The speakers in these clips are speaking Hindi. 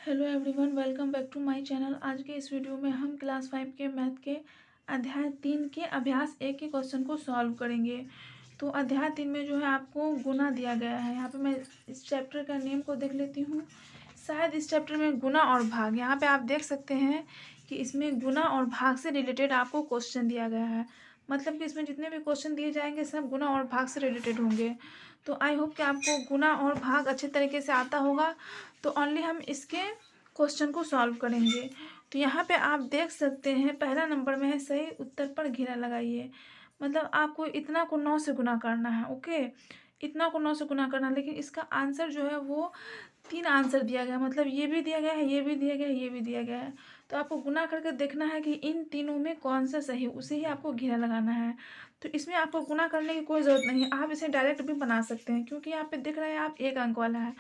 Hello everyone, welcome back to my channel. आज के इस वीडियो में हम क्लास 5 के मैथ के अध्याय 3 के अभ्यास 1 के क्वेश्चन को सॉल्व करेंगे। तो अध्याय 3 में जो है आपको गुना दिया गया है। यहाँ पे मैं इस चैप्टर का नेम को देख लेती हूँ। शायद इस चैप्टर में गुना और भाग, यहाँ पे आप देख सकते हैं कि इसमें गुना और भाग से रिलेटेड आपको क्वेश्चन दिया गया है। मतलब कि इसमें जितने भी क्वेश्चन दिए जाएंगे सब गुना और भाग से रिलेटेड होंगे। तो आई होप कि आपको गुना और भाग अच्छे तरीके से आता होगा। तो ओनली हम इसके क्वेश्चन को सॉल्व करेंगे। तो यहाँ पे आप देख सकते हैं पहला नंबर में है सही उत्तर पर घेरा लगाइए। मतलब आपको इतना को 9 से गुना करना है। ओके, इतना को 9 से गुना करना है, लेकिन इसका आंसर जो है वो 3 आंसर दिया गया है। मतलब ये भी दिया गया है, ये भी दिया गया है, ये भी दिया गया है। तो आपको गुना करके देखना है कि इन तीनों में कौन सा सही, उसे ही आपको घेरा लगाना है। तो इसमें आपको गुना करने की कोई ज़रूरत नहीं है, आप इसे डायरेक्ट भी बना सकते हैं क्योंकि यहाँ पे दिख रहा है आप 1 अंक वाला है।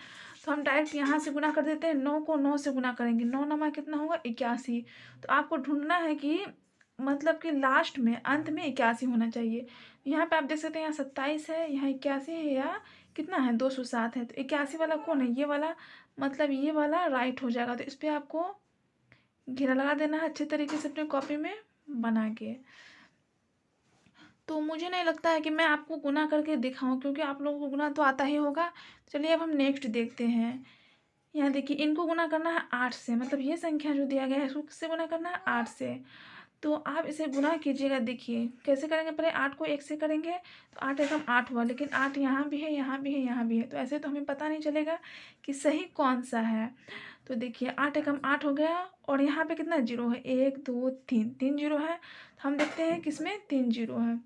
तो हम डायरेक्ट यहाँ से गुना कर देते हैं। 9 को 9 से गुना करेंगे, 9 नमा कितना होगा 81। तो आपको ढूंढना है कि मतलब कि लास्ट में अंत में 81 होना चाहिए। यहाँ पे आप देख सकते हैं यहाँ 27 है, यहाँ 81 है, या कितना है 207 है। तो 81 वाला कौन है, ये वाला। मतलब ये वाला राइट हो जाएगा। तो इस पर आपको घेरा लगा देना है अच्छे तरीके से अपने कॉपी में बना के। तो मुझे नहीं लगता है कि मैं आपको गुना करके दिखाऊं क्योंकि आप लोगों को गुना तो आता ही होगा। चलिए अब हम नेक्स्ट देखते हैं। यहाँ देखिए इनको गुना करना है 8 से। मतलब ये संख्या जो दिया गया है इसको किससे गुना करना है, 8 से। तो आप इसे गुना कीजिएगा। देखिए कैसे करेंगे, पहले 8 को 1 से करेंगे तो 8 एकम 8 हुआ, लेकिन 8 यहाँ भी है, यहाँ भी है, यहाँ भी है। तो ऐसे तो हमें पता नहीं चलेगा कि सही कौन सा है। तो देखिए 8 एकम 8 हो गया, और यहाँ पे कितना जीरो है, 1 2 3, 3 जीरो है। तो हम देखते हैं किसमें 3 जीरो है।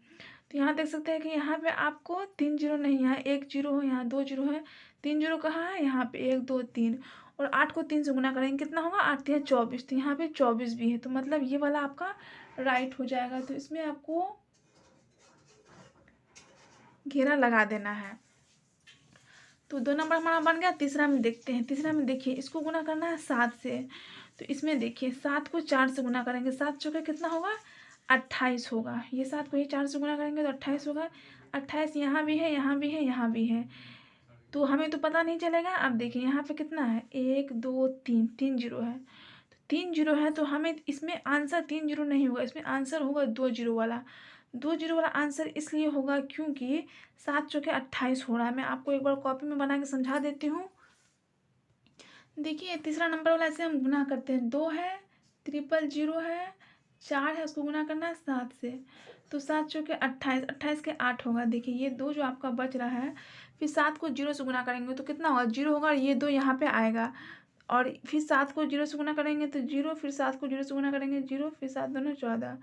तो यहाँ देख सकते हैं कि यहाँ पे आपको 3 जीरो नहीं, यहाँ 1 जीरो है, यहाँ 2 जीरो है। 3 जीरो कहाँ है, यहाँ पे 1 2 3। और 8 को 3 से गुना करेंगे कितना होगा, 8 3 24। तो यहाँ पे 24 भी है। तो मतलब ये वाला आपका राइट हो जाएगा। तो इसमें आपको घेरा लगा देना है। तो 2 नंबर हमारा बन गया। तीसरा में देखते हैं। तीसरा में देखिए इसको गुना करना है 7 से। तो इसमें देखिए 7 को 4 से गुना करेंगे, 7 चौके कितना होगा 28 होगा। ये 7 को ये 4 से गुना करेंगे तो 28 होगा। 28 यहाँ भी है, यहाँ भी है, यहाँ भी है। तो हमें तो पता नहीं चलेगा। अब देखिए यहाँ पे कितना है, 1 2 3, 3 जीरो है। तो 3 जीरो है तो हमें इसमें आंसर 3 जीरो नहीं होगा, इसमें आंसर होगा 2 जीरो वाला। 2 जीरो वाला आंसर इसलिए होगा क्योंकि 7 चौके 28 हो रहा है। मैं आपको एक बार कॉपी में बना के समझा देती हूँ। देखिए तीसरा नंबर वाला ऐसे हम गुना करते हैं। 2 है, ट्रिपल जीरो है, 4 है, उसको गुना करना है 7 से। तो 7 चौके 28, 28 के 8 होगा। देखिए ये 2 जो आपका बच रहा है, फिर 7 को 0 से गुना करेंगे तो कितना होगा, 0 होगा, और ये 2 यहाँ पे आएगा। और फिर 7 को 0 से गुना करेंगे तो 0, फिर 7 को 0 से गुना करेंगे 0, फिर 7 दोनों 14।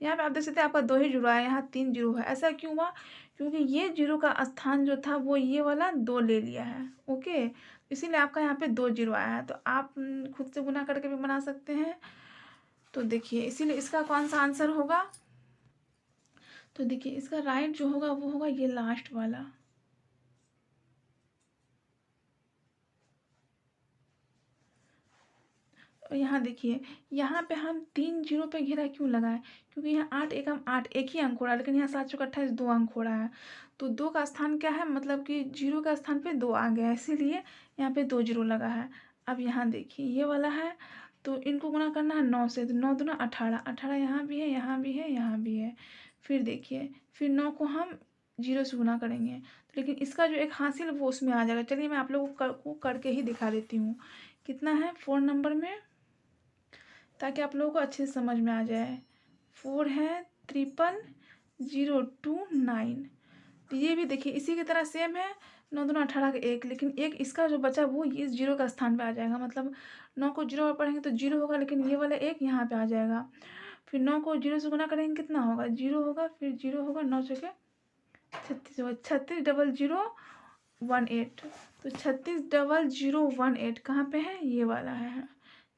यहाँ पे आप देख सकते हैं आपका 2 ही जुड़ा है, यहाँ 3 जीरो है। ऐसा क्यों हुआ, क्योंकि ये जीरो का स्थान जो था वो ये वाला 2 ले लिया है। ओके, इसीलिए आपका यहाँ पे 2 जीरो आया है। तो आप खुद से गुना करके भी बना सकते हैं। तो देखिए इसीलिए इसका कौन सा आंसर होगा, तो देखिए इसका राइट जो होगा वो होगा ये लास्ट वाला। और यहाँ देखिए यहाँ पे हम 3 जीरो पे घेरा क्यों लगाए, क्योंकि यहाँ 8 एकम 8 एक ही अंक हो रहा है, लेकिन यहाँ 7 चौक 28 2 अंक हो रहा है। तो 2 का स्थान क्या है, मतलब कि जीरो का स्थान पे 2 आ गया है, इसीलिए यहाँ पे 2 जीरो लगा है। अब यहाँ देखिए ये वाला है, तो इनको गुना करना है 9 से। तो 9 दूना 18, 18 यहाँ भी है, यहाँ भी है, यहाँ भी है। फिर देखिए फिर 9 को हम 0 से गुना करेंगे, लेकिन इसका जो एक हासिल वो उसमें आ जाएगा। चलिए मैं आप लोगों को करके ही दिखा देती हूँ। कितना है 4 नंबर में, ताकि आप लोगों को अच्छे से समझ में आ जाए। 4 है, 0029। तो ये भी देखिए इसी की तरह सेम है। 9 दूना 18 का 1, लेकिन एक इसका जो बचा वो इस जीरो का स्थान पे आ जाएगा। मतलब 9 को 0 पर पढ़ेंगे तो 0 होगा, लेकिन ये वाला 1 यहाँ पे आ जाएगा। फिर 9 को 0 से गुना करेंगे कितना होगा, 0 होगा, फिर 0 होगा, 9 चौके 36 होगा, 360018। तो 360018 कहाँ पे है, ये वाला है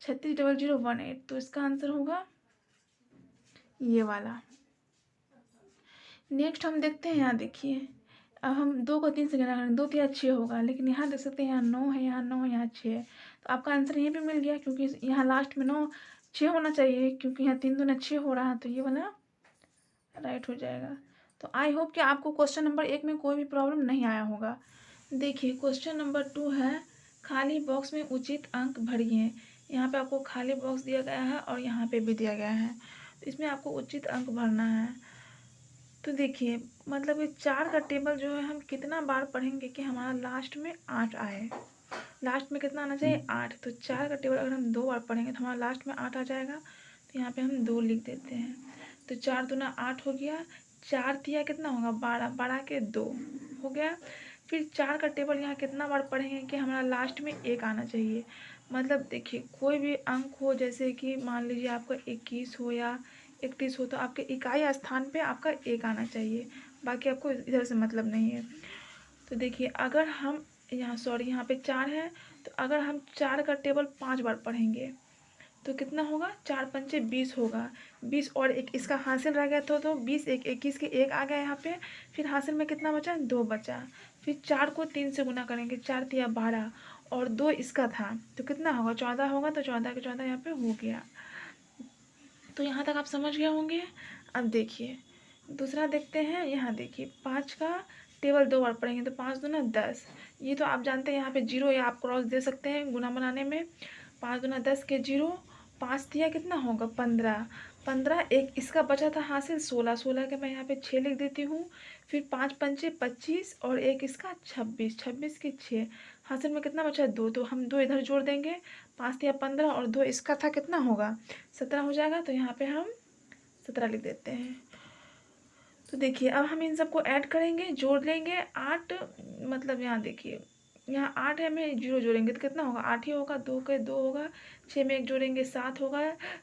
360018। तो इसका आंसर होगा ये वाला। नेक्स्ट हम देखते हैं। यहाँ देखिए अब हम 2 को 3 से गुना करेंगे, 2 3 6 होगा, लेकिन यहाँ देख सकते हैं यहाँ 9 है, यहाँ 9 है, यहाँ 6 है। तो आपका आंसर ये भी मिल गया, क्योंकि यहाँ लास्ट में 9 6 होना चाहिए, क्योंकि यहाँ 3 दूना 6 हो रहा है। तो ये वाला राइट हो जाएगा। तो आई होप कि आपको क्वेश्चन नंबर 1 में कोई भी प्रॉब्लम नहीं आया होगा। देखिए क्वेश्चन नंबर 2 है खाली बॉक्स में उचित अंक भरिए। यहाँ पे आपको खाली बॉक्स दिया गया है और यहाँ पे भी दिया गया है, तो इसमें आपको उचित अंक भरना है। तो देखिए मतलब ये 4 का टेबल जो है हम कितना बार पढ़ेंगे कि हमारा लास्ट में 8 आए। लास्ट में कितना आना चाहिए? 8। तो 4 का टेबल अगर हम 2 बार पढ़ेंगे तो हमारा लास्ट में 8 आ जाएगा। तो यहाँ पे हम 2 लिख देते हैं। तो 4 दूना 8 हो गया। 4 तिया कितना होगा? 12। 12 के 2 हो गया। फिर 4 का टेबल यहाँ कितना बार पढ़ेंगे कि हमारा लास्ट में 1 आना चाहिए। मतलब देखिए कोई भी अंक हो, जैसे कि मान लीजिए आपका 21 हो या 31 हो, तो आपके इकाई स्थान पे आपका 1 आना चाहिए, बाकी आपको इधर से मतलब नहीं है। तो देखिए अगर हम यहाँ पे 4 है, तो अगर हम 4 का टेबल 5 बार पढ़ेंगे तो कितना होगा? 4 पंचे 20 होगा। 20 और एक इसका हासिल रह गया तो 20 एक 21 के 1 आ गया यहाँ पे। फिर हासिल में कितना बचा? 2 बचा। फिर 4 को 3 से गुना करेंगे, 4 तिया 12 और 2 इसका था, तो कितना होगा? 14 होगा। तो 14 के 14 यहाँ पे हो गया। तो यहाँ तक आप समझ गए होंगे। अब देखिए दूसरा देखते हैं। यहाँ देखिए 5 का टेबल 2 बार पढ़ेंगे तो 5 दूना 10। ये तो आप जानते हैं, यहाँ पे 0 या आप क्रॉस दे सकते हैं गुना बनाने में। 5 दूना 10 के 0। 5 दिया कितना होगा? 15। 15 एक इसका बचा था हासिल 16। 16 के मैं यहाँ पे 6 लिख देती हूँ। फिर 5 पंचे 25 और एक इसका 26। 26 के 6 हासिल में कितना बचा? 2। तो हम 2 इधर जोड़ देंगे। 5 दिया 15 और 2 इसका था, कितना होगा? 17 हो जाएगा। तो यहाँ पे हम 17 लिख देते हैं। तो देखिए अब हम इन सबको ऐड करेंगे, जोड़ लेंगे। 8 मतलब यहाँ देखिए यहाँ 8 है, में 0 जोड़ेंगे तो कितना होगा? 8 ही होगा। 2 के 2 होगा। 6 में 1 जोड़ेंगे 7 होगा।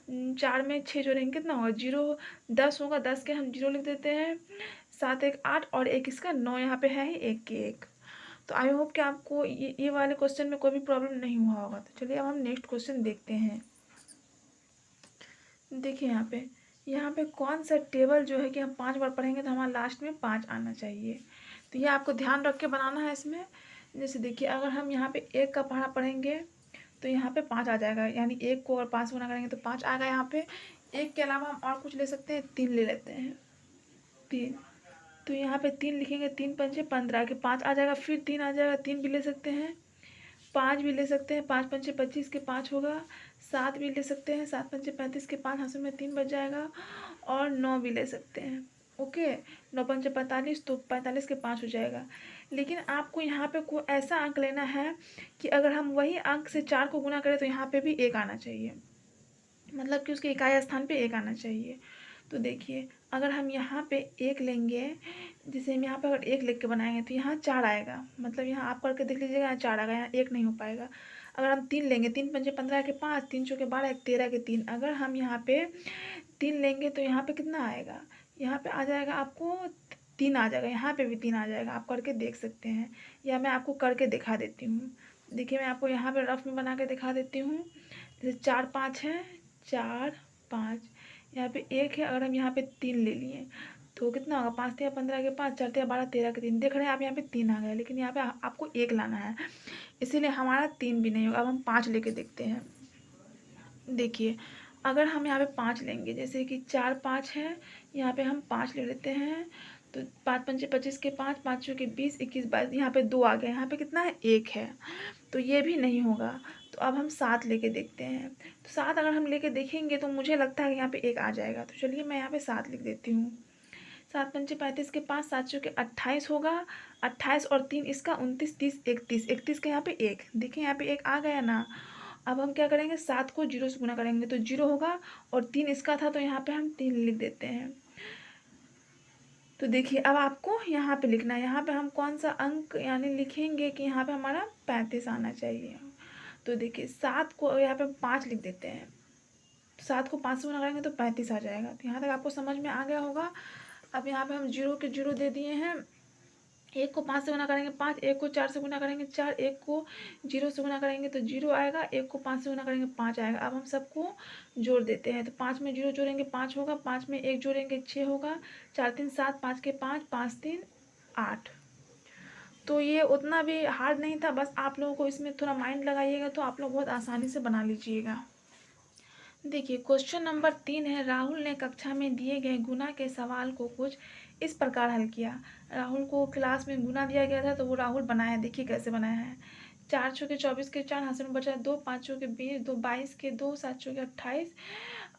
4 में 6 जोड़ेंगे कितना होगा? 0। 10 होगा। 10 के हम 0 लिख देते हैं। 7 एक 8 और एक इसका 9 यहाँ पे है ही 1 के 1। तो आई होप कि आपको ये वाले क्वेश्चन में कोई भी प्रॉब्लम नहीं हुआ होगा। तो चलिए अब हम नेक्स्ट क्वेश्चन देखते हैं। देखिए यहाँ पे कौन सा टेबल जो है कि हम 5 बार पढ़ेंगे तो हमारा लास्ट में 5 आना चाहिए। तो ये आपको ध्यान रख के बनाना है इसमें। जैसे देखिए अगर हम यहाँ पे 1 का पढ़ा पढ़ेंगे तो यहाँ पे 5 आ जाएगा, यानी 1 को अगर 5 गुना करेंगे तो 5 आएगा यहाँ पे। 1 के अलावा हम और कुछ ले सकते हैं, 3 ले लेते हैं। 3, तो यहाँ पे 3 लिखेंगे। 3 पंचे 15 के 5 आ जाएगा। फिर 3 आ जाएगा। 3 भी ले सकते हैं। 5 भी ले सकते हैं। 5 पंचे 25 के 5 होगा। 7 भी ले सकते हैं। 7 पंचे 35 के 5 हासिल में 3 बच जाएगा। और 9 भी ले सकते हैं। ओके, 9 पंचे 45, तो 45 के 5 हो जाएगा। लेकिन आपको यहाँ पे कोई ऐसा अंक लेना है कि अगर हम वही अंक से 4 को गुना करें तो यहाँ पे भी 1 आना चाहिए, मतलब कि उसके इकाई स्थान पे 1 आना चाहिए। तो देखिए अगर हम यहाँ पे 1 लेंगे, जैसे हम यहाँ पे अगर 1 लिख के बनाएंगे तो यहाँ 4 आएगा। मतलब यहाँ आप करके देख लीजिएगा, यहाँ 4 आएगा, यहाँ 1 नहीं हो पाएगा। अगर हम 3 लेंगे, 3 पंचे 15 के 5, 3 चौके 12, 1 13 के 3। अगर हम यहाँ पे 3 लेंगे तो यहाँ पे कितना आएगा? यहाँ पे आ जाएगा आपको 3 आ जाएगा। यहाँ पे भी 3 आ जाएगा। आप करके देख सकते हैं, या मैं आपको करके दिखा देती हूँ। देखिए मैं आपको यहाँ पे रफ में बना के दिखा देती हूँ। जैसे 4 5 है, 4 5, यहाँ पे 1 है। अगर हम यहाँ पे 3 ले लिए तो कितना होगा? 5 तिया 15 के 5, 4 तिया 12, 13 के 3। देख रहे हैं आप, यहाँ पे 3 आ गया, लेकिन यहाँ पे आपको 1 लाना है, इसीलिए हमारा 3 भी नहीं होगा। अब हम 5 लेके देखते हैं। देखिए अगर हम यहाँ पे 5 लेंगे, जैसे कि 4 5 है, यहाँ पे हम 5 ले लेते हैं। तो 5 पंचे 25 के 5, 5 चौके 20, 21 22, यहाँ पे 2 आ गए। यहाँ पे कितना है? 1 है, तो ये भी नहीं होगा। तो अब हम 7 लेके देखते हैं। तो 7 अगर हम लेके देखेंगे तो मुझे लगता है कि यहाँ पे 1 आ जाएगा। तो चलिए मैं यहाँ पे 7 लिख देती हूँ। 7 पंचे 35 के 5, 7 चौके 28 होगा। 28 और 3 इसका 29, 30, 31। 31 के यहाँ पे 1, देखिए यहाँ पे 1 आ गया ना। अब हम क्या करेंगे? 7 को 0 से गुना करेंगे तो 0 होगा, और 3 इसका था तो यहाँ पे हम 3 लिख देते हैं। तो देखिए अब आपको यहाँ पे लिखना है, यहाँ पे हम कौन सा अंक यानी लिखेंगे कि यहाँ पे हमारा 35 आना चाहिए। तो देखिए 7 को यहाँ पे 5 लिख देते हैं। 7 को 5 से गुना करेंगे तो 35 आ जाएगा। तो यहाँ तक आपको समझ में आ गया होगा। अब यहाँ पे हम 0 के 0 दे दिए हैं। 1 को 5 से गुना करेंगे 5, 1 को 4 से गुना करेंगे 4, 1 को 0 से गुना करेंगे तो 0 आएगा, 1 को 5 से गुना करेंगे 5 आएगा। अब हम सबको जोड़ देते हैं। तो 5 में 0 जोड़ेंगे 5 होगा, 5 में 1 जोड़ेंगे 6 होगा, 4 3 7, 5 के 5, 5 3 8। तो ये उतना भी हार्ड नहीं था, बस आप लोगों को इसमें थोड़ा माइंड लगाइएगा तो आप लोग बहुत आसानी से बना लीजिएगा। देखिए क्वेश्चन नंबर 3 है, राहुल ने कक्षा में दिए गए गुना के सवाल को कुछ इस प्रकार हल किया। राहुल को क्लास में गुना दिया गया था तो वो राहुल बनाया। देखिए कैसे बनाया है। 4 चौके 24 के 4, हाथ में बचा 2, 5 चौके 20, 2 22 के 2, 7 चौके 28,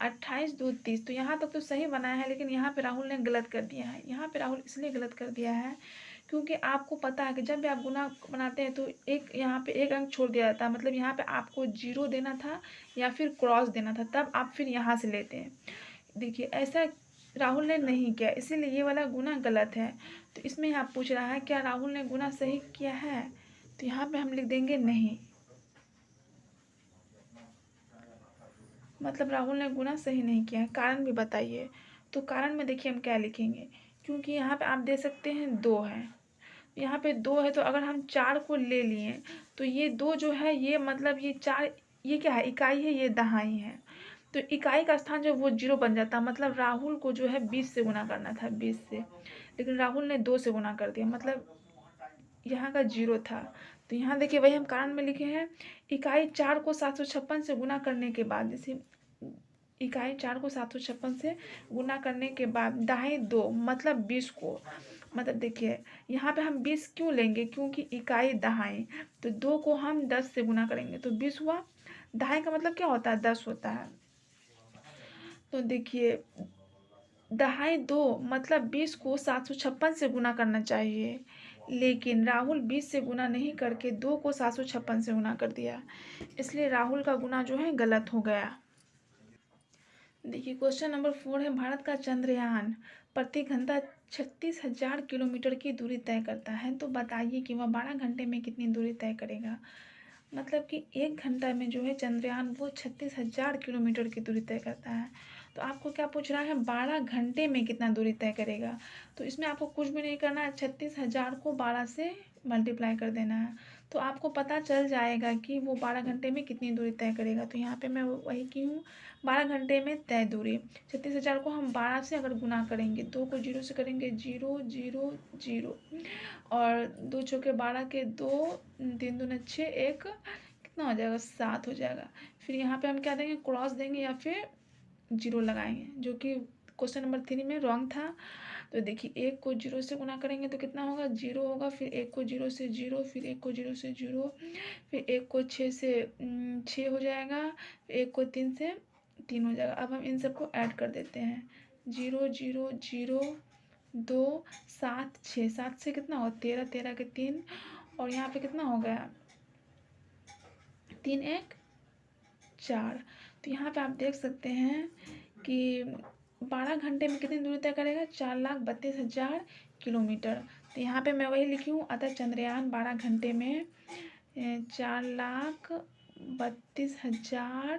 28 2 30। तो यहाँ तक तो सही बनाया है, लेकिन यहाँ पे राहुल ने गलत कर दिया है। यहाँ पे राहुल इसलिए गलत कर दिया है क्योंकि आपको पता है कि जब भी आप गुना बनाते हैं तो एक यहाँ पे एक अंक छोड़ दिया जाता है, मतलब यहाँ पे आपको 0 देना था या फिर क्रॉस देना था, तब आप फिर यहाँ से लेते हैं। देखिए ऐसा राहुल ने नहीं किया, इसीलिए ये वाला गुना गलत है। तो इसमें यहाँ पूछ रहा है क्या राहुल ने गुना सही किया है, तो यहाँ पे हम लिख देंगे नहीं, मतलब राहुल ने गुना सही नहीं किया है। कारण भी बताइए, तो कारण में देखिए हम क्या लिखेंगे, क्योंकि यहाँ पे आप दे सकते हैं 2 है, यहाँ पे 2 है, तो अगर हम 4 को ले लिए तो ये 2 जो है ये मतलब ये 4, ये क्या है, इकाई है, ये दहाई है, तो इकाई का स्थान जो वो 0 बन जाता, मतलब राहुल को जो है 20 से गुना करना था, 20 से, लेकिन राहुल ने 2 से गुना कर दिया, मतलब यहाँ का 0 था। तो यहाँ देखिए वही हम कारण में लिखे हैं, इकाई 4 को 756 से गुना करने के बाद, जैसे इकाई 4 को 756 से गुना करने के बाद दहाई 2 मतलब 20 को, मतलब देखिए यहाँ पे हम 20 क्यों लेंगे, क्योंकि इकाई दहाई, तो 2 को हम 10 से गुना करेंगे तो 20 हुआ, दहाई का मतलब क्या होता है 10 होता है। तो देखिए दहाई 2 मतलब 20 को 756 से गुना करना चाहिए, लेकिन राहुल 20 से गुना नहीं करके 2 को 756 से गुना कर दिया, इसलिए राहुल का गुना जो है गलत हो गया। देखिए क्वेश्चन नंबर 4 है, भारत का चंद्रयान प्रति घंटा 36,000 किलोमीटर की दूरी तय करता है, तो बताइए कि वह 12 घंटे में कितनी दूरी तय करेगा। मतलब कि 1 घंटा में जो है चंद्रयान वो 36,000 किलोमीटर की दूरी तय करता है। तो आपको क्या पूछ रहा है, 12 घंटे में कितना दूरी तय करेगा। तो इसमें आपको कुछ भी नहीं करना है, 36,000 को 12 से मल्टीप्लाई कर देना है, तो आपको पता चल जाएगा कि वो 12 घंटे में कितनी दूरी तय करेगा। तो यहाँ पे मैं वही की हूँ, 12 घंटे में तय दूरी, 36,000 को हम 12 से अगर गुना करेंगे, 2 को 0 से करेंगे 0 0 0, और 2 चौके 12 के 2, 3 दूने 6, 1 कितना हो जाएगा 7 हो जाएगा। फिर यहाँ पे हम क्या देंगे, क्रॉस देंगे या फिर 0 लगाएंगे, जो कि क्वेश्चन नंबर 3 में रॉन्ग था। तो देखिए 1 को 0 से गुना करेंगे तो कितना होगा 0 होगा, फिर 1 को 0 से 0, फिर 1 को 0 से 0, फिर 1 को 6 से 6 हो जाएगा, 1 को 3 से 3 हो जाएगा। अब हम इन सबको ऐड कर देते हैं, 0 0 0 2 7 6, 7 से कितना होगा 13, 13 के 3, और यहाँ पे कितना हो गया 3 1 4। तो यहाँ पे आप देख सकते हैं कि 12 घंटे में कितनी दूरी तय करेगा, 4,32,000 किलोमीटर। तो यहाँ पे मैं वही लिखी हूँ, अतः चंद्रयान 12 घंटे में 4,32,000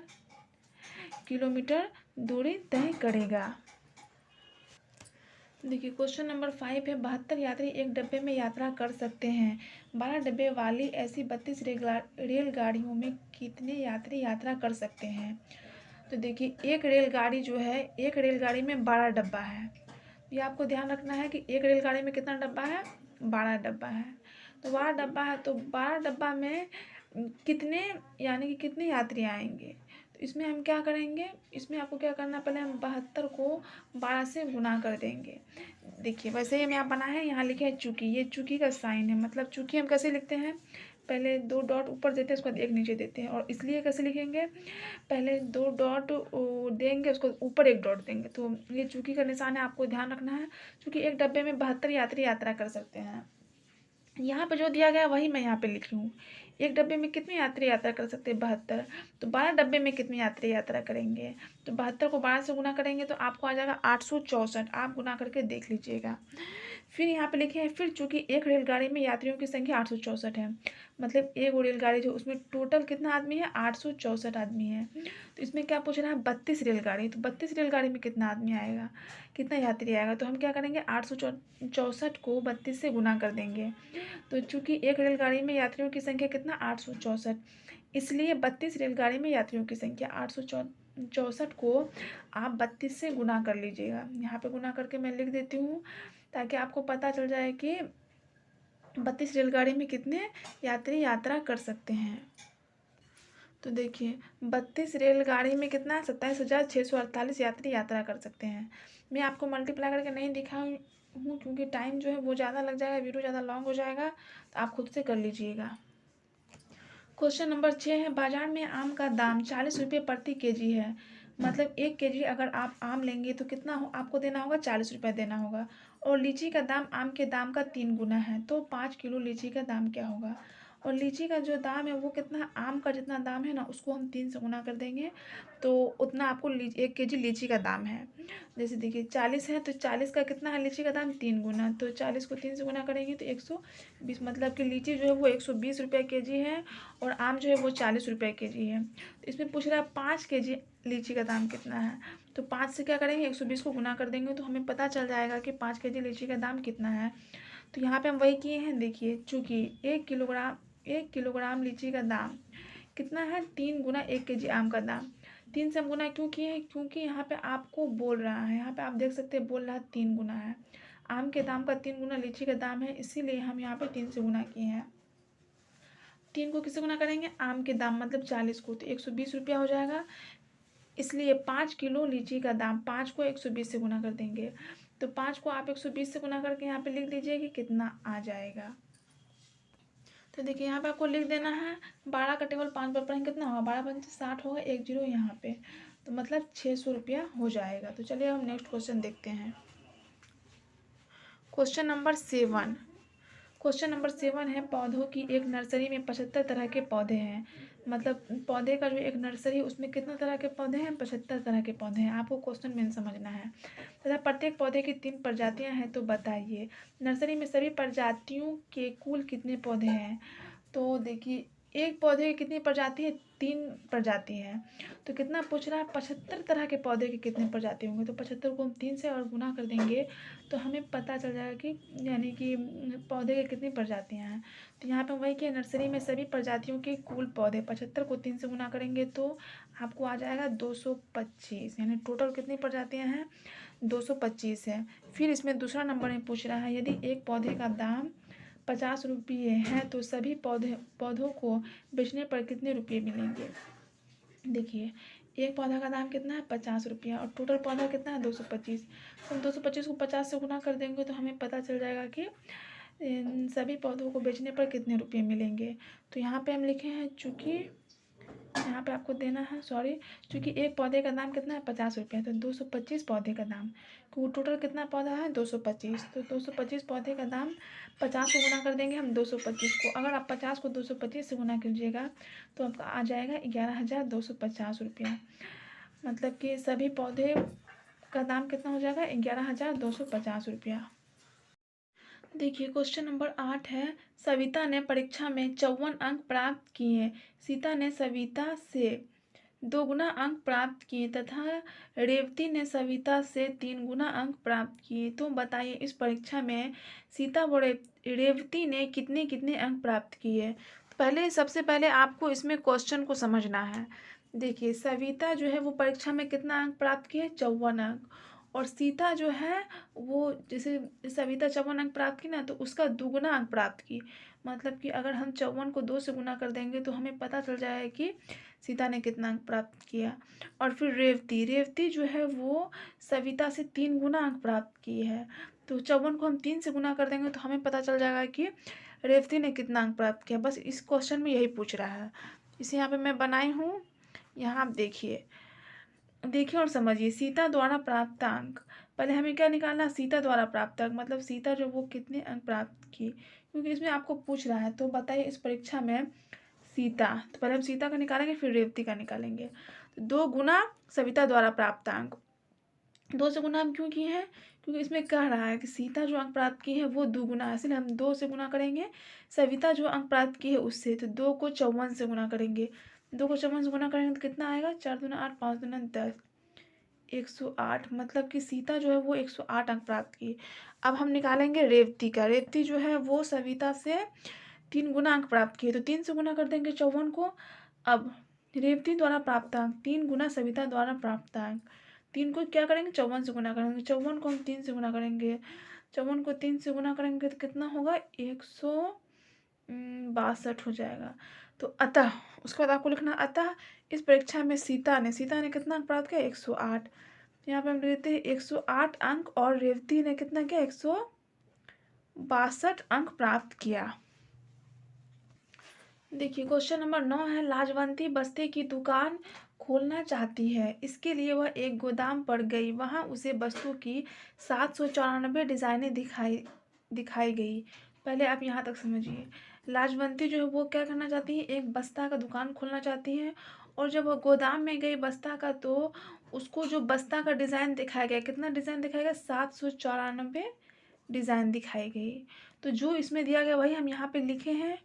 किलोमीटर दूरी तय करेगा। देखिए क्वेश्चन नंबर 5 है, 72 यात्री एक डब्बे में यात्रा कर सकते हैं, 12 डब्बे वाली ऐसी 32 रेलगाड़ियों में कितने यात्री यात्रा कर सकते हैं। तो देखिए एक रेलगाड़ी जो है, एक रेलगाड़ी में 12 डब्बा है, ये आपको ध्यान रखना है कि एक रेलगाड़ी में कितना डब्बा है, 12 डब्बा है। तो 12 डब्बा है, तो 12 डब्बा में कितने यानी कि कितने यात्री आएंगे। तो इसमें हम क्या करेंगे, इसमें आपको क्या करना, पहले हम 72 को 12 से गुना कर देंगे। देखिए वैसे ही हम यहाँ बना है, यहाँ लिखे है चूकी, ये चूकी का साइन है, मतलब चूकी हम कैसे लिखते हैं, पहले 2 डॉट ऊपर देते हैं, उसके बाद 1 नीचे देते हैं, और इसलिए कैसे लिखेंगे, पहले 2 डॉट देंगे, उसको ऊपर 1 डॉट देंगे, तो ये चूकी का निशान है, आपको ध्यान रखना है, क्योंकि एक डब्बे में 72 यात्री यात्रा कर सकते हैं। यहाँ पे जो दिया गया वही मैं यहाँ पे लिखी हूँ, एक डब्बे में कितने यात्री यात्रा कर सकते हैं 72, तो 12 डब्बे में कितने यात्री यात्रा करेंगे, तो 72 को 12 से गुना करेंगे तो आपको आ जाएगा 864, आप गुना करके देख लीजिएगा। फिर यहाँ पे लिखे हैं, फिर चूंकि एक रेलगाड़ी में यात्रियों की संख्या 864 है, मतलब एक रेलगाड़ी जो उसमें टोटल कितना आदमी है 864 आदमी है, तो इसमें क्या पूछ रहा है 32 रेलगाड़ी, तो 32 रेलगाड़ी में कितना आदमी आएगा, कितना यात्री आएगा, तो हम क्या करेंगे 864 को 32 से गुना कर देंगे। तो चूंकि एक रेलगाड़ी में यात्रियों की संख्या कितना 864, इसलिए 32 रेलगाड़ी में यात्रियों की संख्या 864 को आप 32 से गुना कर लीजिएगा। यहाँ पे गुना करके मैं लिख देती हूँ ताकि आपको पता चल जाए कि 32 रेलगाड़ी में कितने यात्री यात्रा कर सकते हैं। तो देखिए 32 रेलगाड़ी में कितना 27,648 यात्री यात्रा कर सकते हैं। मैं आपको मल्टीप्लाई करके नहीं दिखाऊँ हूँ क्योंकि टाइम जो है वो ज़्यादा लग जाएगा, वीडियो ज़्यादा लॉन्ग हो जाएगा, तो आप खुद से कर लीजिएगा। क्वेश्चन नंबर 6 है, बाजार में आम का दाम 40 रुपये प्रति केजी है। मतलब 1 केजी अगर आप आम लेंगे तो कितना आपको देना होगा, 40 रुपये देना होगा। और लीची का दाम आम के दाम का 3 गुना है, तो 5 किलो लीची का दाम क्या होगा। और लीची का जो दाम है वो कितना, आम का जितना दाम है ना उसको हम 3 से गुना कर देंगे, तो उतना आपको 1 केजी लीची का दाम है। जैसे देखिए 40 है तो 40 का कितना है लीची का दाम, 3 गुना, तो 40 को 3 से गुना करेंगे तो 120, मतलब कि लीची जो है वो 120 रुपये केजी है और आम जो है वो 40 रुपये केजी है। तो इसमें पूछ रहा है 5 केजी लीची का दाम कितना है, तो 5 से क्या करेंगे, 120 को गुना कर देंगे तो हमें पता चल जाएगा कि 5 केजी लीची का दाम कितना है। तो यहाँ पे हम वही किए हैं, देखिए चूँकि 1 किलोग्राम लीची का दाम कितना है, 3 गुना 1 केजी आम का दाम। 3 से हम गुना क्यों किए हैं, क्योंकि यहाँ पे आपको बोल रहा है, यहाँ पे आप देख सकते हैं बोल रहा है 3 गुना है, आम के दाम का 3 गुना लीची का दाम है, इसीलिए हम यहाँ पे 3 से गुना किए हैं। 3 को किससे गुना करेंगे, आम के दाम मतलब 40 को, तो 120 रुपया हो जाएगा। इसलिए 5 किलो लीची का दाम, 5 को 120 से गुना कर देंगे, तो 5 को आप 120 से गुना करके यहाँ पे लिख दीजिए कि कितना आ जाएगा। तो देखिए यहाँ पे आपको लिख देना है, 12 का टेबल 5 बार पढ़ेंगे कितना होगा, 12 5 60 होगा, 1 जीरो यहाँ पे, तो मतलब 600 रुपया हो जाएगा। तो चलिए हम नेक्स्ट क्वेश्चन देखते हैं। Question number 7। क्वेश्चन नंबर 7 है, पौधों की एक नर्सरी में 75 तरह के पौधे हैं। मतलब पौधे का जो एक नर्सरी है उसमें कितना तरह के पौधे हैं, 75 तरह के पौधे हैं। आपको क्वेश्चन मेन समझना है। तथा प्रत्येक पौधे की 3 प्रजातियां हैं, तो बताइए नर्सरी में सभी प्रजातियों के कुल कितने पौधे हैं। तो देखिए एक पौधे की कितनी प्रजाति है, 3 प्रजाति है, तो कितना पूछ रहा है, 75 तरह के पौधे की कितनी प्रजाति होंगे, तो 75 को हम 3 से और गुना कर देंगे तो हमें पता चल जाएगा कि यानी कि पौधे की कितनी प्रजातियां हैं। तो यहाँ पे वही कि नर्सरी में सभी प्रजातियों के कुल पौधे, 75 को 3 से गुना करेंगे तो आपको आ जाएगा 225, यानी टोटल कितनी प्रजातियां हैं, 225 है। फिर इसमें दूसरा नंबर में पूछ रहा है, यदि एक पौधे का दाम 50 रुपये है तो सभी पौधों को बेचने पर कितने रुपये मिलेंगे। देखिए एक पौधा का दाम कितना है, 50 रुपया, और टोटल पौधा कितना है, 225। तो हम 225 को 50 से गुना कर देंगे तो हमें पता चल जाएगा कि इन सभी पौधों को बेचने पर कितने रुपये मिलेंगे। तो यहाँ पे हम लिखे हैं, चूँकि यहाँ पे आपको देना है, चूँकि एक पौधे का दाम कितना है, 50 रुपया, तो 225 पौधे का दाम, क्योंकि टोटल कितना पौधा है, 225, तो 225 पौधे का दाम 50 को गुना कर देंगे हम 225 को। अगर आप 50 को 225 से गुना कीजिएगा तो आपका आ जाएगा 11,250 रुपया। मतलब कि सभी पौधे का दाम कितना हो जाएगा, 11,250 रुपया। देखिए क्वेश्चन नंबर 8 है, सविता ने परीक्षा में 54 अंक प्राप्त किए, सीता ने सविता से 2 गुना अंक प्राप्त किए तथा रेवती ने सविता से 3 गुना अंक प्राप्त किए। तो बताइए इस परीक्षा में सीता व रेवती ने कितने कितने अंक प्राप्त किए। तो सबसे पहले आपको इसमें क्वेश्चन को समझना है। देखिए सविता जो है वो परीक्षा में कितना अंक प्राप्त किए, 54 अंक, और सीता जो है वो जैसे सविता 54 अंक प्राप्त की ना, तो उसका 2 गुना अंक प्राप्त की। मतलब कि अगर हम 54 को 2 से गुना कर देंगे तो हमें पता चल जाएगा कि सीता ने कितना अंक प्राप्त किया। और फिर रेवती जो है वो सविता से 3 गुना अंक प्राप्त की है, तो 54 को हम 3 से गुना कर देंगे तो हमें पता चल जाएगा कि रेवती ने कितना अंक प्राप्त किया। बस इस क्वेश्चन में यही पूछ रहा है। इसे यहाँ पे मैं बनाई हूँ, यहाँ आप देखिए और समझिए। सीता द्वारा प्राप्त अंक, पहले हमें क्या निकालना, सीता द्वारा प्राप्त अंक, मतलब सीता जो वो कितने अंक प्राप्त की, क्योंकि इसमें आपको पूछ रहा है। तो बताइए इस परीक्षा में सीता, तो पहले हम सीता का निकालेंगे फिर रेवती का निकालेंगे। तो 2 गुना सविता द्वारा प्राप्त अंक, 2 से गुना हम क्यों किए हैं, क्योंकि इसमें कह रहा है कि सीता जो अंक प्राप्त की है वो 2 गुना है, इसलिए हम 2 से गुना करेंगे। सविता जो अंक प्राप्त की है उससे, तो 2 को 54 से गुना करेंगे, 2 को 54 से गुना करेंगे तो कितना आएगा, 4 दूना 8, 5 दूना 10, 108। मतलब कि सीता जो है वो 108 अंक प्राप्त की। अब हम निकालेंगे रेवती का। रेवती जो है वो सविता से 3 गुना अंक प्राप्त किए, तो 3 से गुना कर देंगे 54 को। अब रेवती द्वारा प्राप्त अंक 3 गुना सविता द्वारा प्राप्त अंक, 3 को क्या करेंगे, 54 से गुना करेंगे, 54 को हम 3 से गुना करेंगे, 54 को 3 से गुना करेंगे तो कितना होगा, 162 हो जाएगा। तो अतः उसके बाद आपको लिखना, अतः इस परीक्षा में सीता ने कितना अंक प्राप्त किया, 108। यहाँ पे हम लिखते हैं 108 अंक, और रेवती ने कितना किया, 162 अंक प्राप्त किया। देखिए क्वेश्चन नंबर 9 है, लाजवंती बस्ते की दुकान खोलना चाहती है। इसके लिए वह एक गोदाम पर गई। वहां उसे वस्तु की 794 डिज़ाइनें दिखाई गई। पहले आप यहाँ तक समझिए। लाजवंती जो है वो क्या करना चाहती है, एक बस्ता का दुकान खोलना चाहती है। और जब वह गोदाम में गई बस्ता का, तो उसको जो बस्ता का डिज़ाइन दिखाया गया, कितना डिज़ाइन दिखाया गया, 794 डिज़ाइन दिखाई गई। तो जो इसमें दिया गया वही हम यहाँ पे लिखे हैं।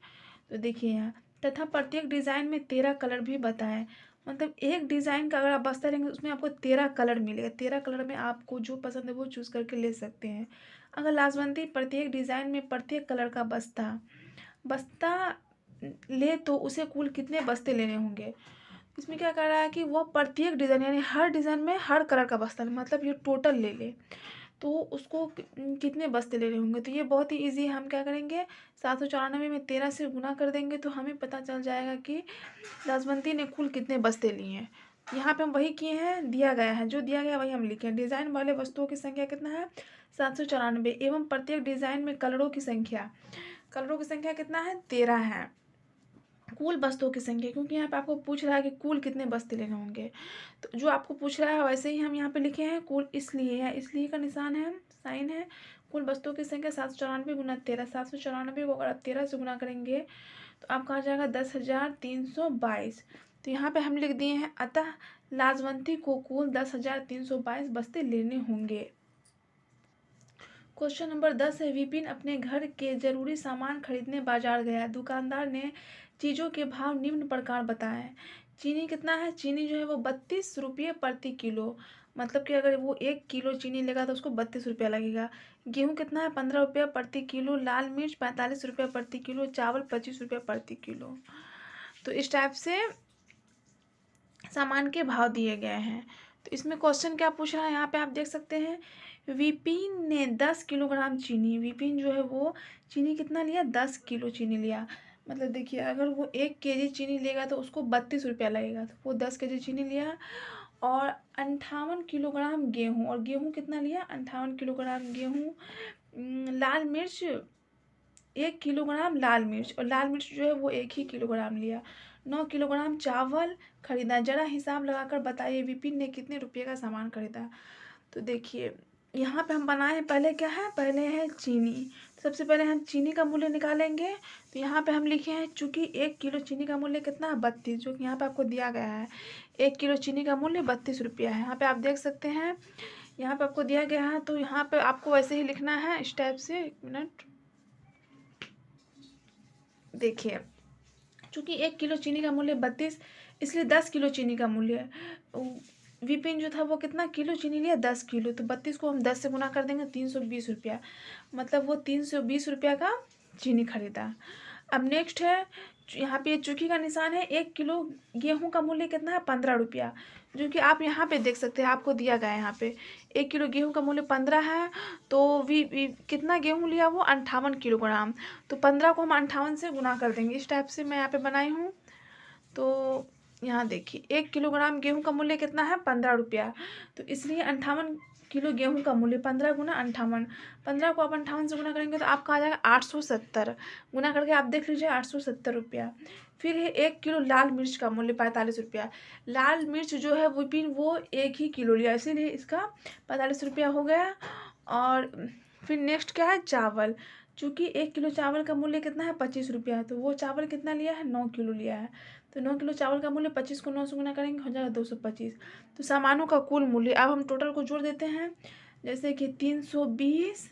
तो देखिए यहाँ, तथा प्रत्येक डिज़ाइन में 13 कलर भी बताएं। मतलब एक डिज़ाइन का अगर आप बस्ता लेंगे उसमें आपको 13 कलर मिलेगा। 13 कलर में आपको जो पसंद है वो चूज़ करके ले सकते हैं। अगर लाजवंती प्रत्येक डिज़ाइन में प्रत्येक कलर का बस्ता बस्ता ले तो उसे कुल कितने बस्ते लेने होंगे। इसमें क्या कर रहा है कि वह प्रत्येक डिज़ाइन यानी हर डिज़ाइन में हर कलर का बस्ता मतलब ये टोटल ले ले तो उसको कितने बस्ते लेने होंगे। तो ये बहुत ही ईजी है। हम क्या करेंगे, 794 में 13 से गुना कर देंगे तो हमें पता चल जाएगा कि लाजवंती ने कुल कितने बस्ते लिए हैं। यहाँ पे हम वही किए हैं, दिया गया है, जो दिया गया वही हम लिखे हैं। डिज़ाइन वाले वस्तुओं की संख्या कितना है, 794 एवं प्रत्येक डिज़ाइन में कलरों की संख्या कितना है, 13 है। कुल बस्तों की संख्या, क्योंकि यहाँ पे आपको पूछ रहा है कि कुल कितने बस्ते लेने होंगे, तो जो आपको पूछ रहा है वैसे ही हम यहाँ पे लिखे हैं कुल। इसलिए है, इसलिए का निशान है, साइन है। कुल बस्तों की संख्या 794 गुना 13, 794 को अगर आप 13 से गुना करेंगे तो आपका आ जाएगा 10,322। तो यहाँ पे हम लिख दिए हैं, अतः लाजवंती को कुल 10,322 बस्ते लेने होंगे। क्वेश्चन नंबर 10 है, विपिन अपने घर के जरूरी सामान खरीदने बाजार गया। दुकानदार ने चीज़ों के भाव निम्न प्रकार बताए। चीनी कितना है, चीनी जो है वो 32 रुपये प्रति किलो। मतलब कि अगर वो 1 किलो चीनी लेगा तो उसको 32 रुपया लगेगा। गेहूँ कितना है, 15 रुपये प्रति किलो। लाल मिर्च 45 रुपये प्रति किलो। चावल 25 रुपये प्रति किलो। तो इस टाइप से सामान के भाव दिए गए हैं। तो इसमें क्वेश्चन क्या पूछ रहा है, यहाँ पे आप देख सकते हैं, विपिन ने 10 किलोग्राम चीनी, विपिन जो है वो चीनी कितना लिया, 10 किलो चीनी लिया। मतलब देखिए अगर वो 1 केजी चीनी लेगा तो उसको 32 रुपया लगेगा। तो वो 10 केजी चीनी लिया। और 58 किलोग्राम गेहूँ, और गेहूँ कितना लिया, 58 किलोग्राम गेहूँ। लाल मिर्च 1 किलोग्राम लाल मिर्च, और लाल मिर्च जो है वो 1 ही किलोग्राम लिया। 9 किलोग्राम चावल खरीदा। जरा हिसाब लगाकर बताइए विपिन ने कितने रुपये का सामान खरीदा। तो देखिए यहाँ पे हम बनाए, पहले क्या है, पहले है चीनी। सबसे पहले हम चीनी का मूल्य निकालेंगे। तो यहाँ पे हम लिखे हैं, चूँकि 1 किलो चीनी का मूल्य कितना है, 32, जो कि यहाँ पे आपको दिया गया है। 1 किलो चीनी का मूल्य 32 रुपया है। यहाँ पे आप देख सकते हैं, यहाँ पे आपको दिया गया है। तो यहाँ पे आपको वैसे ही लिखना है इस टाइप से। 1 मिनट देखिए, चूँकि 1 किलो चीनी का मूल्य 32, इसलिए 10 किलो चीनी का मूल्य, विपिन जो था वो कितना किलो चीनी लिया, 10 किलो। तो 32 को हम 10 से गुना कर देंगे, 320 रुपया। मतलब वो 320 रुपया का चीनी खरीदा। अब नेक्स्ट है, यहाँ पे चूँकि का निशान है। 1 किलो गेहूं का मूल्य कितना है, 15 रुपया। जो कि आप यहाँ पे देख सकते हैं, आपको दिया गया है यहाँ पे 1 किलो गेहूं का मूल्य 15 है। तो कितना गेहूं लिया वो, 58 किलोग्राम। तो 15 को हम 58 से गुना कर देंगे। इस टाइप से मैं यहाँ पे बनाई हूँ। तो यहाँ देखिए 1 किलोग्राम गेहूं का मूल्य कितना है, 15 रुपया। तो इसलिए 58 किलो गेहूं का मूल्य 15 गुना 58, 15 को आप 58 से गुना करेंगे तो आपका आ जाएगा 870। गुना करके आप देख लीजिए, 870 रुपया। फिर है 1 किलो लाल मिर्च का मूल्य 45 रुपया। लाल मिर्च जो है विपिन वो 1 ही किलो लिया, इसीलिए इसका 45 रुपया हो गया। और फिर नेक्स्ट क्या है, चावल। चूँकि 1 किलो चावल का मूल्य कितना है, 25 रुपया। तो वो चावल कितना लिया है, 9 किलो लिया है। तो 9 किलो चावल का मूल्य 25 को 9 से गुना करेंगे, हो जाएगा 225। तो सामानों का कुल मूल्य, अब हम टोटल को जोड़ देते हैं। जैसे कि 320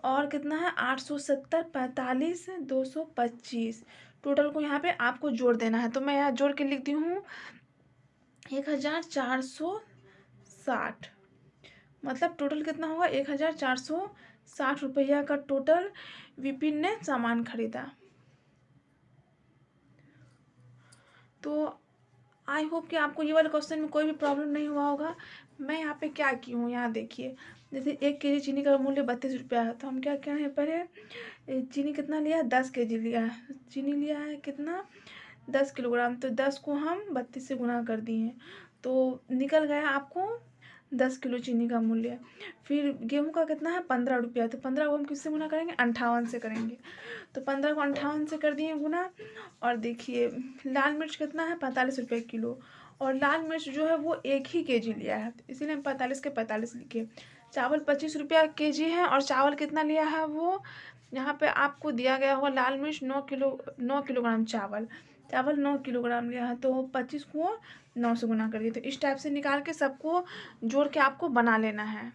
और कितना है, 870, 45, 225। टोटल को यहाँ पे आपको जोड़ देना है। तो मैं यहाँ जोड़ के लिखती हूँ 1460। मतलब टोटल कितना होगा, 1460 रुपया का टोटल विपिन ने सामान खरीदा। तो आई होप कि आपको ये वाले क्वेश्चन में कोई भी प्रॉब्लम नहीं हुआ होगा। मैं यहाँ पे क्या की हूँ, यहाँ देखिए, जैसे 1 केजी चीनी का मूल्य 32 रुपया है। तो हम क्या क्या है, पहले चीनी कितना लिया है, 10 केजी लिया है। चीनी लिया है कितना, 10 किलोग्राम। तो 10 को हम 32 से गुना कर दिए, तो निकल गया आपको 10 किलो चीनी का मूल्य। फिर गेहूं का कितना है 15 रुपया, तो 15 को हम किससे गुना करेंगे 58 से करेंगे। तो 15 को 58 से कर दिए गुना। और देखिए लाल मिर्च कितना है 45 रुपये किलो, और लाल मिर्च जो है वो 1 ही kg लिया है, तो इसीलिए हम 45 के 45 लिखे। चावल 25 रुपया kg है, और चावल कितना लिया है वो यहाँ पे आपको दिया गया होगा लाल मिर्च 9 किलोग्राम चावल 9 किलोग्राम लिया है, तो 25 को 9 से गुना करिए। तो इस टाइप से निकाल के सबको जोड़ के आपको बना लेना है।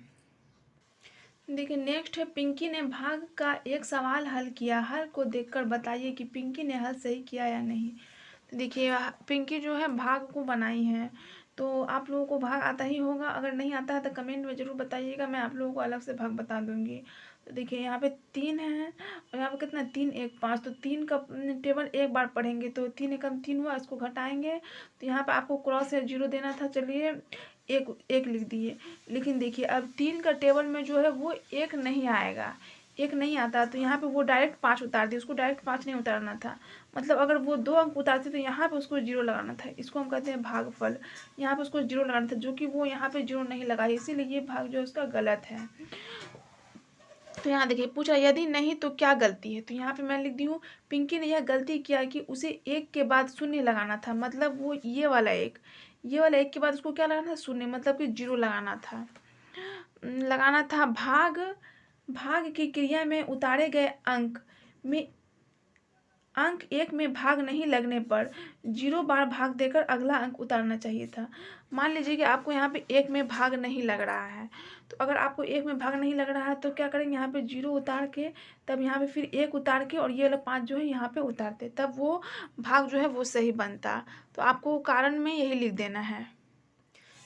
देखिए नेक्स्ट है, पिंकी ने भाग का एक सवाल हल किया, हल को देखकर बताइए कि पिंकी ने हल सही किया या नहीं। तो देखिए पिंकी जो है भाग को बनाई है, तो आप लोगों को भाग आता ही होगा, अगर नहीं आता है तो कमेंट में ज़रूर बताइएगा, मैं आप लोगों को अलग से भाग बता दूंगी। तो देखिए यहाँ पे 3 है, और यहाँ पे कितना 3 1 5, तो 3 का टेबल एक बार पढ़ेंगे, तो 3 एकम 3 हुआ, इसको घटाएंगे तो यहाँ पे आपको क्रॉस या जीरो देना था, चलिए एक लिख दिए। लेकिन देखिए अब 3 का टेबल में जो है वो एक नहीं आएगा, एक नहीं आता, तो यहाँ पे वो डायरेक्ट 5 उतार दिए, उसको डायरेक्ट 5 नहीं उतारना था, मतलब अगर वो 2 अंक उतारते तो यहाँ पे उसको 0 लगाना था, इसको हम कहते हैं भागफल। यहाँ पे उसको 0 लगाना था, जो कि वो यहाँ पे 0 नहीं लगाई, इसीलिए ये भाग जो है उसका गलत है। तो यहाँ देखिए पूछा यदि नहीं तो क्या गलती है, तो यहाँ पे मैं लिख दी हूँ पिंकी ने यह गलती किया कि उसे 1 के बाद 0 लगाना था, मतलब वो ये वाला 1 के बाद उसको क्या लगाना था 0, मतलब कि 0 लगाना था। भाग की क्रिया में उतारे गए अंक 1 में भाग नहीं लगने पर 0 बार भाग देकर अगला अंक उतारना चाहिए था। मान लीजिए कि आपको यहाँ पे 1 में भाग नहीं लग रहा है, तो अगर आपको 1 में भाग नहीं लग रहा है तो क्या करेंगे, यहाँ पे 0 उतार के तब यहाँ पे फिर 1 उतार के और ये वाला 5 जो है यहाँ पे उतारते, तब वो भाग जो है वो सही बनता। तो आपको कारण में यही लिख देना है।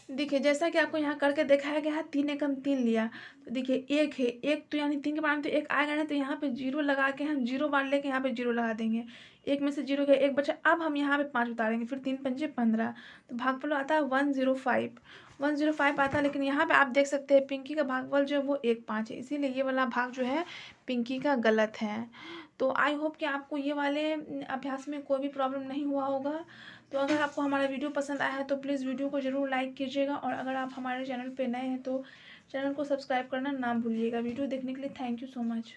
देखिए जैसा कि आपको यहाँ करके दिखाया गया है, 3 एकम 3 लिया, तो देखिए 1 है, 1 तो यानी 3 के बारे में तो 1 आएगा ना, तो यहाँ पे 0 लगा के हम 0 बार लेके यहाँ पे 0 लगा देंगे, 1 में से 0 गया 1 बचा, अब हम यहाँ पे 5 उतारेंगे, फिर 3 पंजे 15, तो भागफल आता है 105 आता है। लेकिन यहाँ पे आप देख सकते हैं पिंकी का भागफल जो है वो 1 5 है, इसीलिए ये वाला भाग जो है पिंकी का गलत है। तो आई होप कि आपको ये वाले अभ्यास में कोई भी प्रॉब्लम नहीं हुआ होगा। तो अगर आपको हमारा वीडियो पसंद आया है तो प्लीज़ वीडियो को ज़रूर लाइक कीजिएगा, और अगर आप हमारे चैनल पे नए हैं तो चैनल को सब्सक्राइब करना ना भूलिएगा। वीडियो देखने के लिए थैंक यू सो मच।